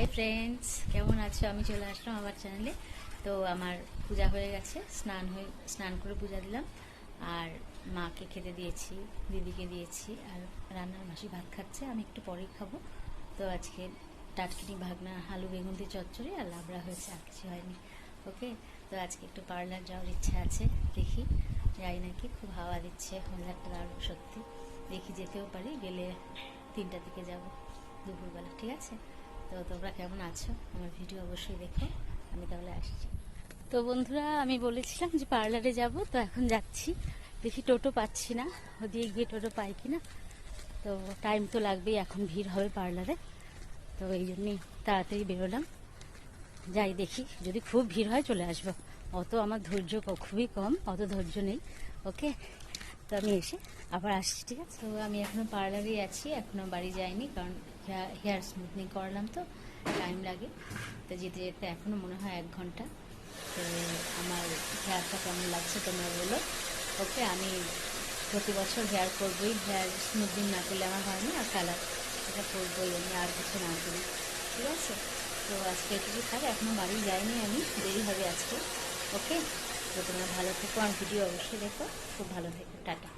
Hi friends, কেমন আছো? আমি চলে আসলাম আমার চ্যানেলে। তো আমার পূজা হয়ে গেছে, স্নান করে পূজা দিলাম, আর মাকে খেতে দিয়েছি, দিদিকে দিয়েছি, আর রান্নার মাসি ভাত খাচ্ছে, আমি একটু পরেই খাবো। তো আজকে টাটকিনি ভাগনা, আলু বেগুন দিয়ে চচ্চড়ি আর লাবড়া হয়েছে, আর কিছু হয়নি। ওকে, তো আজকে একটু পার্লার যাওয়ার ইচ্ছা আছে, দেখি যাই নাকি। খুব হাওয়া দিচ্ছে, পার্লারটা দারুণ সত্যি, দেখি যেতেও পারি, গেলে 3টার দিকে যাব দুপুরবেলা, ঠিক আছে? তো তোমরা কেমন আছো? আমার ভিডিও অবশ্যই দেখো। আমি তাহলে আসছি। তো বন্ধুরা, আমি বলেছিলাম যে পার্লারে যাব, তো এখন যাচ্ছি। দেখি টোটো পাচ্ছি না, ওদিকে গিয়ে টোটো পাই কিনা। তো টাইম তো লাগবেই, এখন ভিড় হবে পার্লারে, তো এই জন্যই তাড়াতাড়ি বেরোলাম। যাই দেখি, যদি খুব ভিড় হয় চলে আসবো। অত আমার ধৈর্য খুবই কম, অত ধৈর্য নেই। ওকে, তো আমি এসে আবার আসছি, ঠিক আছে? তো আমি এখনো পার্লারেই আছি, এখনো বাড়ি যাইনি, কারণ হেয়ার স্মুথনিং করালাম, তো টাইম লাগে। তো যেতে যেতে এখনো মনে হয় 1 ঘন্টা। তো আমার হেয়ারটা কেমন লাগছে তোমরা বলো। ওকে, আমি প্রতি বছর হেয়ার করবোই, হেয়ার স্মুথনিং না করলে আমার হয় না, আর কালার এটা করবোই আমি, আর কিছু না করি, ঠিক আছে? তো আজকে এটুকু থাক, এখনও বাড়ি যাইনি আমি, দেরি হবে আজকে। ওকে, তো তোমরা ভালো থেকো, আর ভিডিও অবশ্যই দেখো। খুব ভালো থেকো, টাটা।